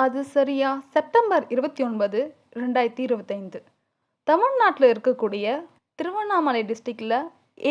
அது சரியா செப்டம்பர் 29, 2025 தமிழ்நாட்டில் இருக்கக்கூடிய திருவண்ணாமலை டிஸ்ட்ரிக்டில்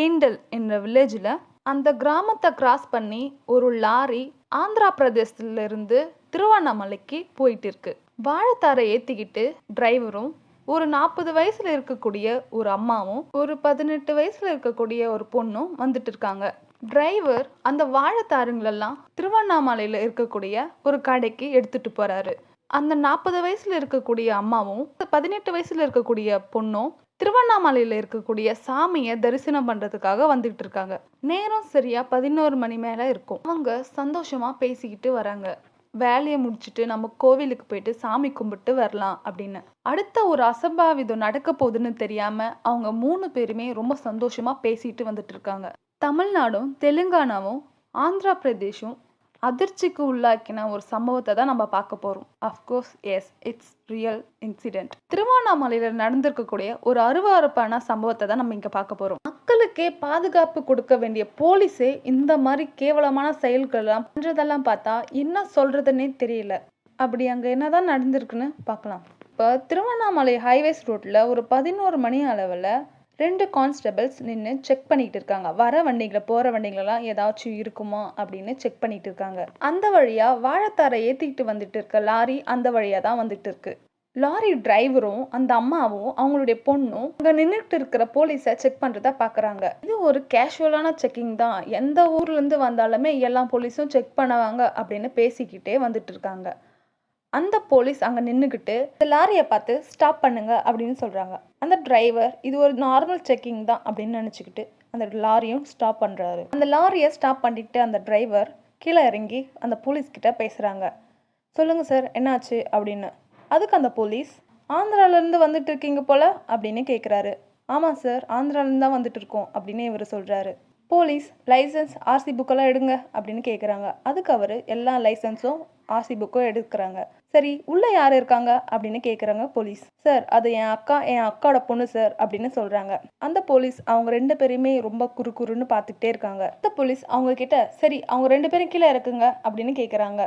ஏண்டல் என்ற வில்லேஜில் அந்த கிராமத்தை கிராஸ் பண்ணி ஒரு லாரி ஆந்திரா பிரதேசத்துல இருந்து திருவண்ணாமலைக்கு போயிட்டு இருக்கு. வாழைத்தாரை ஏற்றிக்கிட்டு டிரைவரும், ஒரு 40 வயசுல இருக்கக்கூடிய ஒரு அம்மாவும், ஒரு 18 வயசுல இருக்கக்கூடிய ஒரு பொண்ணும் வந்துட்டு இருக்காங்க. டிரைவர் அந்த வாழைத்தாருங்களெல்லாம் திருவண்ணாமலையில் இருக்கக்கூடிய ஒரு கடைக்கு எடுத்துட்டு போறாரு. அந்த 40 வயசுல இருக்கக்கூடிய அம்மாவும் 18 வயசுல இருக்கக்கூடிய பொண்ணும் திருவண்ணாமலையில் இருக்கக்கூடிய சாமியை தரிசனம் பண்றதுக்காக வந்துட்டு இருக்காங்க. நேரம் சரியா 11 மணி மேல இருக்கும். அவங்க சந்தோஷமா பேசிக்கிட்டு வராங்க. வேலையை முடிச்சுட்டு நம்ம கோவிலுக்கு போயிட்டு சாமி கும்பிட்டு வரலாம் அப்படின்னு. அடுத்த ஒரு அசம்பாவிதம் நடக்க போகுதுன்னு தெரியாம அவங்க 3 பேருமே ரொம்ப சந்தோஷமா பேசிட்டு வந்துட்டு இருக்காங்க. தமிழ்நாடும் தெலுங்கானாவும் ஆந்திரா பிரதேஷும் அதிர்ச்சிக்கு உள்ளாக்கின ஒரு சம்பவத்தை தான் நம்ம பார்க்க போறோம். Of course yes, it's real incident. திருவண்ணாமலையில நடந்திருக்கக்கூடிய ஒரு அருவருப்பான சம்பவத்தை தான் நம்ம இங்க பார்க்க போறோம். மக்களுக்கே பாதுகாப்பு கொடுக்க வேண்டிய போலீஸே இந்த மாதிரி கேவலமான செயல்கள்லாம் பண்றதெல்லாம் பார்த்தா என்ன சொல்றதுன்னே தெரியல. அப்படி அங்க என்னதான் நடந்திருக்குன்னு பார்க்கலாம். இப்போ திருவண்ணாமலை ஹைவேஸ் ரோட்ல ஒரு 11 மணி அளவில் 2 கான்ஸ்டபிள்ஸ் நின்று செக் பண்ணிட்டு இருக்காங்க. வர வண்டிகளை போற வண்டிகளெல்லாம் ஏதாச்சும் இருக்குமா அப்படின்னு செக் பண்ணிட்டு இருக்காங்க. அந்த வழியா வாழைத்தாரை ஏத்திக்கிட்டு வந்துட்டு இருக்க லாரி அந்த வழியா தான் வந்துட்டு இருக்கு. லாரி டிரைவரும் அந்த அம்மாவும் அவங்களுடைய பொண்ணும் அங்க நின்றுட்டு இருக்கிற போலீஸை செக் பண்றத பாக்குறாங்க. இது ஒரு கேஷுவலான செக்கிங் தான். எந்த ஊர்ல இருந்து வந்தாலுமே எல்லா போலீஸும் செக் பண்ணுவாங்க அப்படின்னு பேசிக்கிட்டே வந்துட்டு இருக்காங்க. அந்த போலீஸ் அங்கே நின்றுக்கிட்டு இந்த லாரியை பார்த்து ஸ்டாப் பண்ணுங்க அப்படின்னு சொல்கிறாங்க. அந்த டிரைவர் இது ஒரு நார்மல் செக்கிங் தான் அப்படின்னு நினச்சிக்கிட்டு அந்த லாரியும் ஸ்டாப் பண்ணுறாரு. அந்த லாரியை ஸ்டாப் பண்ணிட்டு அந்த டிரைவர் கீழே இறங்கி அந்த போலீஸ்கிட்ட பேசுகிறாங்க. சொல்லுங்கள் சார், என்னாச்சு அப்படின்னு. அதுக்கு அந்த போலீஸ், ஆந்திராவிலேருந்து வந்துட்டு இருக்கீங்க போல அப்படின்னு கேட்குறாரு. ஆமாம் சார், ஆந்திராவிலேருந்து தான் வந்துட்டு இருக்கோம் அப்படின்னு இவர் சொல்கிறாரு. போலீஸ் லைசன்ஸ், ஆர்சி புக்கெல்லாம் எடுங்க அப்படின்னு கேட்குறாங்க. அதுக்கு அவர் எல்லா லைசன்ஸும் ஆர்சி புக்கும் எடுக்கிறாங்க. சரி, உள்ள யார் இருக்காங்க அப்படின்னு கேட்குறாங்க போலீஸ். சார், அது என் அக்காவோட பொண்ணு சார் அப்படின்னு சொல்றாங்க. அந்த போலீஸ் அவங்க 2 பேரையுமே ரொம்ப குறுன்னு பார்த்துக்கிட்டே இருக்காங்க. அந்த போலீஸ் அவங்க கிட்ட, சரி அவங்க 2 பேரும் கீழே இறக்குங்க அப்படின்னு கேட்குறாங்க.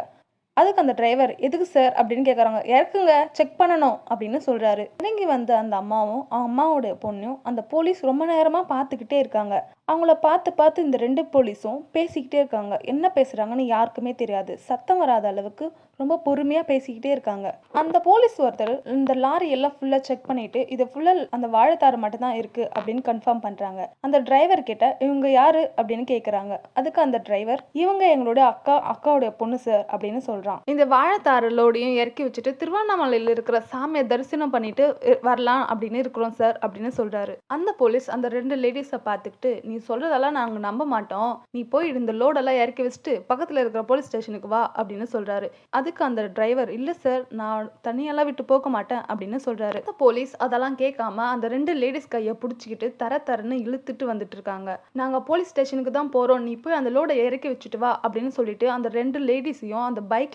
அதுக்கு அந்த டிரைவர், எதுக்கு சார் அப்படின்னு கேட்குறாங்க. இறக்குங்க, செக் பண்ணணும் அப்படின்னு சொல்றாரு. இறங்கி வந்த அந்த அம்மாவும் அம்மாவோட பொண்ணும் அந்த போலீஸ் ரொம்ப நேரமா பார்த்துக்கிட்டே இருக்காங்க. அவங்கள பார்த்து இந்த 2 போலீஸும் பேசிக்கிட்டே இருக்காங்க. என்ன பேசுறாங்கன்னு யாருக்குமே தெரியாது. சத்தம் வராத அளவுக்கு ரொம்ப பொறுமையா பேசிக்கிட்டே இருக்காங்க. அந்த போலீஸ் ஒருத்தர் இந்த லாரி எல்லாம் ஃபுல்லா செக் பண்ணிட்டு இது ஃபுல்லா அந்த வாழைத்தாறு மட்டும் தான் இருக்கு அப்படின்னு கன்ஃபார்ம் பண்றாங்க. அந்த டிரைவர் கிட்ட இவங்க யாரு அப்படின்னு கேட்குறாங்க. அதுக்கு அந்த டிரைவர், இவங்க எங்களோட அக்காவுடைய பொண்ணு சார் அப்படின்னு சொல்றான். இந்த வாழைத்தாறு லோடையும் இறக்கி வச்சுட்டு திருவண்ணாமலையில் இருக்கிற சாமியை தரிசனம் பண்ணிட்டு வரலாம் அப்படின்னு இருக்கிறோம் சார் அப்படின்னு சொல்றாரு. அந்த போலீஸ் அந்த 2 லேடிஸை பார்த்துக்கிட்டு, நீ சொல்றதெல்லாம் நாங்க நம்ப மாட்டோம், நீ போய் இந்த லோடெல்லாம் இறக்கி வச்சுட்டு பக்கத்துல இருக்கிற போலீஸ் ஸ்டேஷனுக்கு வா அப்படின்னு சொல்றாரு. அதுக்கு அந்த டிரைவர், இல்ல சார், நான் தனியெல்லாம் விட்டு போக மாட்டேன் அப்படின்னு சொல்றாரு. அந்த போலீஸ் அதெல்லாம் கேட்காம அந்த 2 லேடிஸ் கையை பிடிச்சிக்கிட்டு தரன்னு இழுத்துட்டு வந்துட்டு இருக்காங்க. நாங்க போலீஸ் ஸ்டேஷனுக்கு தான் போறோம், நீ போய் அந்த லோடை இறக்கி வச்சுட்டு வா அப்படின்னு சொல்லிட்டு அந்த 2 லேடிஸையும் அந்த பைக்ல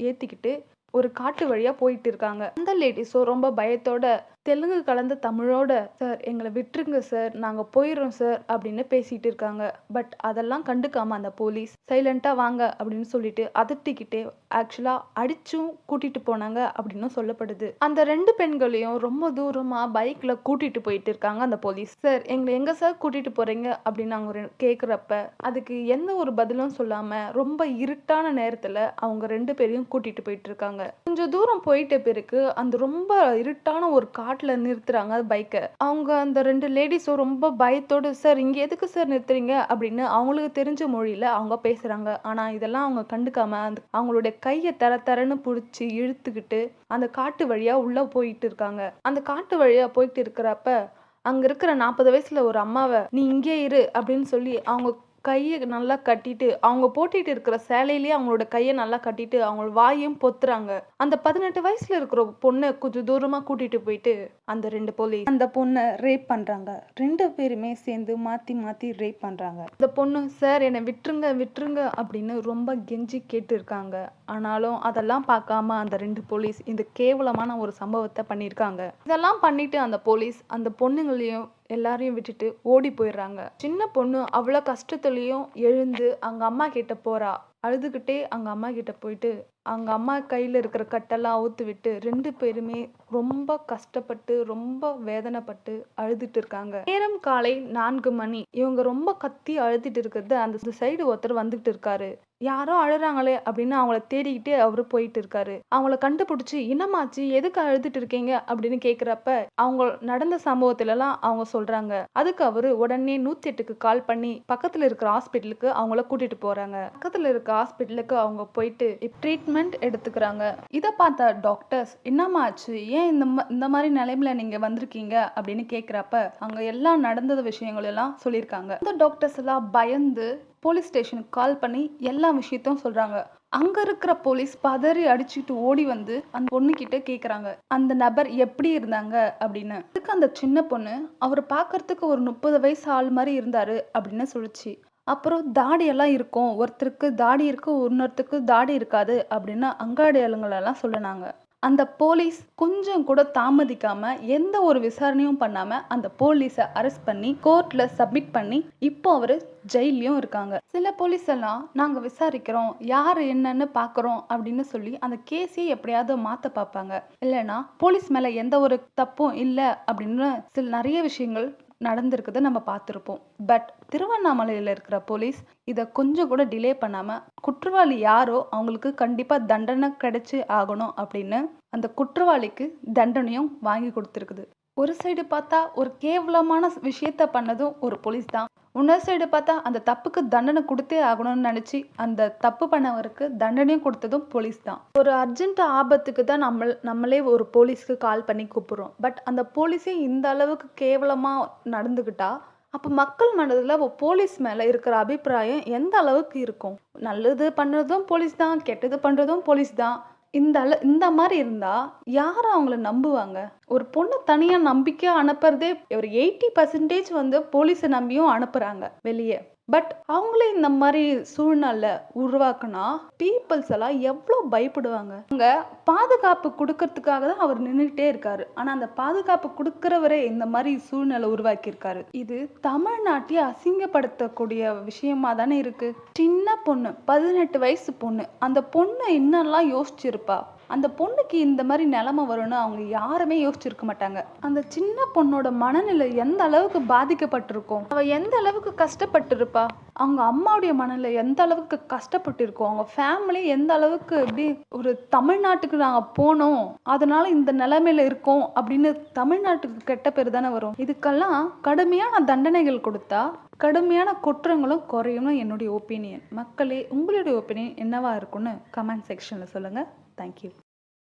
ஏத்திக்கிட்டு ஒரு காட்டு வழியா போயிட்டு இருக்காங்க. அந்த லேடிஸும் ரொம்ப பயத்தோட தெலுங்கு கலந்த தமிழோட, சார் எங்களை விட்டுருங்க சார், நாங்க போயிடுறோம் சார் அப்படின்னு பேசிட்டு இருக்காங்க. பட் அதெல்லாம் கண்டுக்காம அந்த போலீஸ் சைலண்டா வாங்க அப்படின்னு சொல்லிட்டு அதட்டிக்கிட்டே ஆக்சுவலா அடிச்சும் கூட்டிட்டு போனாங்க அப்படின்னு சொல்லப்படுது. அந்த 2 பெண்களையும் ரொம்ப தூரமா பைக்ல கூட்டிட்டு போயிட்டு இருக்காங்க அந்த போலீஸ். சார், எங்களை எங்க சார் கூட்டிட்டு போறீங்க அப்படின்னு அவங்க கேக்குறப்ப அதுக்கு எந்த ஒரு பதிலும் சொல்லாம ரொம்ப இருட்டான நேரத்துல அவங்க 2 பேரையும் கூட்டிட்டு போயிட்டு இருக்காங்க. கொஞ்சம் தூரம் போயிட்ட பிறகு அந்த ரொம்ப இருட்டான ஒரு காட்டுல நிறுத்துறாங்க பைக்கை. அவங்க அந்த 2 லேடிஸும் ரொம்ப பயத்தோடு, சார் இங்க எதுக்கு சார் நிறுத்துறீங்க அப்படின்னு அவங்களுக்கு தெரிஞ்ச மொழியில அவங்க பேசுறாங்க. ஆனா இதெல்லாம் அவங்க கண்டுக்காம அவங்களுடைய கையை தரன்னு பிடிச்சி இழுத்துக்கிட்டு அந்த காட்டு வழியா உள்ள போயிட்டு இருக்காங்க. அந்த காட்டு வழியா போயிட்டு இருக்கிறப்ப அங்க இருக்கிற 40 வயசுல ஒரு அம்மாவை, நீ இங்கே இரு அப்படின்னு சொல்லி அவங்க கையை நல்லா கட்டிட்டு, அவங்க போட்டிட்டு இருக்கிற சேலையிலேயே அவங்களோட கையை நல்லா கட்டிட்டு அவங்களோட வாயும் பொத்துறாங்க. அந்த 18 வயசுல இருக்கிற பொண்ணை கொஞ்சம் தூரமா கூட்டிட்டு போயிட்டு அந்த 2 போலீஸ் அந்த பொண்ணை ரேப் பண்றாங்க. 2 பேருமே சேர்ந்து மாத்தி ரேப் பண்றாங்க. அந்த பொண்ணு, சார் என்னை விட்டுருங்க அப்படின்னு ரொம்ப கெஞ்சி கேட்டு இருக்காங்க. ஆனாலும் அதெல்லாம் பார்க்காம அந்த 2 போலீஸ் இந்த கேவலமான ஒரு சம்பவத்தை பண்ணியிருக்காங்க. இதெல்லாம் பண்ணிட்டு அந்த போலீஸ் அந்த பொண்ணுங்களையும் எல்லாரையும் விட்டுட்டு ஓடி போயிடுறாங்க. சின்ன பொண்ணு அவ்வளோ கஷ்டத்துலயும் எழுந்து அவங்க அம்மா கிட்ட போறா. அழுதுகிட்டே அவங்க அம்மா கிட்ட போயிட்டு அவங்க அம்மா கையில இருக்கிற கட்டெல்லாம் அவுத்து விட்டு 2 பேருமே ரொம்ப கஷ்டப்பட்டு, ரொம்ப வேதனைப்பட்டு அழுதுட்டு இருக்காங்க. நேரம் காலை 4 மணி. இவங்க ரொம்ப கத்தி அழுதுட்டு இருக்கிறது அந்த சைடு ஒருத்தர் வந்துட்டு இருக்காரு. யாரோ அழுறாங்களே அப்படின்னு அவங்கள தேடிக்கிட்டே அவரு போயிட்டு இருக்காரு. அவங்கள கண்டுபிடிச்சு, "என்னம்மாச்சு? எதுக்கு அழுதுட்டு இருக்கீங்க?" அப்படின்னு கேட்கிறப்ப, அவங்க நடந்த சம்பவத்துலலாம் அவங்க சொல்றாங்க. அதுக்கு அவரு உடனே 108க்கு கால் பண்ணி பக்கத்துல இருக்கிற ஹாஸ்பிட்டலுக்கு அவங்கள கூட்டிட்டு போறாங்க. பக்கத்துல இருக்க ஹாஸ்பிட்டலுக்கு அவங்க போயிட்டு ட்ரீட்மெண்ட் எடுத்துக்கிறாங்க. இத பார்த்த டாக்டர்ஸ், "என்னம்மா ஆச்சு? ஏன் இந்த மாதிரி நிலைமையில நீங்க வந்திருக்கீங்க?" அப்படின்னு கேட்கிறப்ப, அங்க எல்லாம் நடந்த விஷயங்கள் எல்லாம் சொல்லியிருக்காங்க. அந்த டாக்டர்ஸ் எல்லாம் பயந்து போலீஸ் ஸ்டேஷனுக்கு கால் பண்ணி எல்லா விஷயத்தையும் சொல்றாங்க. அங்க இருக்கிற போலீஸ் பதறி அடிச்சுட்டு ஓடி வந்து அந்த பொண்ணுகிட்ட கேக்குறாங்க, அந்த நபர் எப்படி இருந்தாங்க அப்படின்னு. அதுக்கு அந்த சின்ன பொண்ணு, அவர் பார்க்கறதுக்கு ஒரு 30 வயசு ஆள் மாதிரி இருந்தாரு அப்படின்னு சொல்லுச்சு. அப்புறம் தாடி எல்லாம் இருக்கும், ஒருத்தருக்கு தாடி இருக்கு, இன்னொருத்தருக்கு தாடி இருக்காது அப்படின்னு அங்காடியாளங்கள் எல்லாம் சொல்லுனாங்க. அந்த போலீஸ் கொஞ்சம் கூட தாமதிக்காம எந்த ஒரு விசாரணையும் பண்ணாம அந்த போலீஸை அரெஸ்ட் பண்ணி கோர்ட்ல சப்மிட் பண்ணி இப்போ அவரு ஜெயிலையும் இருக்காங்க. சில போலீஸ் எல்லாம் நாங்க விசாரிக்கிறோம், யாரு என்னன்னு பாக்குறோம் அப்படின்னு சொல்லி அந்த கேஸையே எப்படியாவது மாத்த பார்ப்பாங்க. இல்லைன்னா போலீஸ் மேல எந்த ஒரு தப்பும் இல்லை அப்படின்னு நிறைய விஷயங்கள் நடந்திருக்குது நம்ம பார்த்துருப்போம். பட் திருவண்ணாமலையில் இருக்கிற போலீஸ் இதை கொஞ்சம் கூட டிலே பண்ணாம குற்றவாளி யாரோ அவங்களுக்கு கண்டிப்பா தண்டனை கிடைச்சு ஆகணும் அப்படின்னு அந்த குற்றவாளிக்கு தண்டனையும் வாங்கி கொடுத்துருக்குது. ஒரு சைடு பார்த்தா ஒரு கேவலமான விஷயத்த பண்ணதும் ஒரு போலீஸ் தான், இன்னொரு சைடு பார்த்தா அந்த தப்புக்கு தண்டனை கொடுத்தே ஆகணும்னு நினைச்சு அந்த தப்பு பண்ணவருக்கு தண்டனையும் கொடுத்ததும் போலீஸ் தான். ஒரு அர்ஜென்ட் ஆபத்துக்கு தான் நம்மளே ஒரு போலீஸ்க்கு கால் பண்ணி கூப்பிடுறோம். பட் அந்த போலீஸே இந்த அளவுக்கு கேவலமா நடந்துக்கிட்டா அப்ப மக்கள் மனதுல போலீஸ் மேல இருக்கிற அபிப்பிராயம் எந்த அளவுக்கு இருக்கும்? நல்லது பண்றதும் போலீஸ் தான், கெட்டது பண்றதும் போலீஸ் தான். இந்த மாதிரி இருந்தா யாரும் அவங்கள நம்புவாங்க? ஒரு பொண்ணு தனியா நம்பிக்கையா அனுப்புறதே ஒரு 80% வந்து போலீஸை நம்பியும் அனுப்புறாங்க வெளியே. பட் அவங்களே இந்த மாதிரி சூழ்நிலை உருவாக்குனா பீப்புள்ஸ் எல்லாம் எவ்வளவு பயப்படுவாங்க. அவங்க பாதுகாப்பு கொடுக்கறதுக்காக தான் அவர் நின்றுட்டே இருக்காரு. ஆனா அந்த பாதுகாப்பு கொடுக்கிறவரே இந்த மாதிரி சூழ்நிலை உருவாக்கி இருக்காரு. இது தமிழ்நாட்டையே அசிங்கப்படுத்தக்கூடிய விஷயமா தானே இருக்கு. சின்ன பொண்ணு, 18 வயசு பொண்ணு, அந்த பொண்ணு என்னெல்லாம் யோசிச்சிருப்பா? அந்த பொண்ணுக்கு இந்த மாதிரி நிலைமை வரும்னு அவங்க யாருமே யோசிச்சிருக்க மாட்டாங்க. அந்த சின்ன பொண்ணோட மனநிலை எந்த அளவுக்கு பாதிக்கப்பட்டிருக்கும், அவ எந்த அளவுக்கு கஷ்டப்பட்டு இருப்பா, அவங்க அம்மாவுடைய மனநிலை எந்த அளவுக்கு கஷ்டப்பட்டு இருக்கும், அவங்க ஃபேமிலி எந்த அளவுக்கு எப்படி ஒரு தமிழ்நாட்டுக்கு நாங்க போனோம் அதனால இந்த நிலைமையில இருக்கோம் அப்படின்னு தமிழ்நாட்டுக்கு கெட்ட பேர் தானே வரும். இதுக்கெல்லாம் கடுமையான தண்டனைகள் கொடுத்தா கடுமையான குற்றங்களும் குறையும்னு என்னுடைய ஒப்பீனியன். மக்களே, உங்களுடைய ஒப்பீனியன் என்னவா இருக்கும்னு கமெண்ட் செக்ஷன்ல சொல்லுங்க. தேங்க்யூ.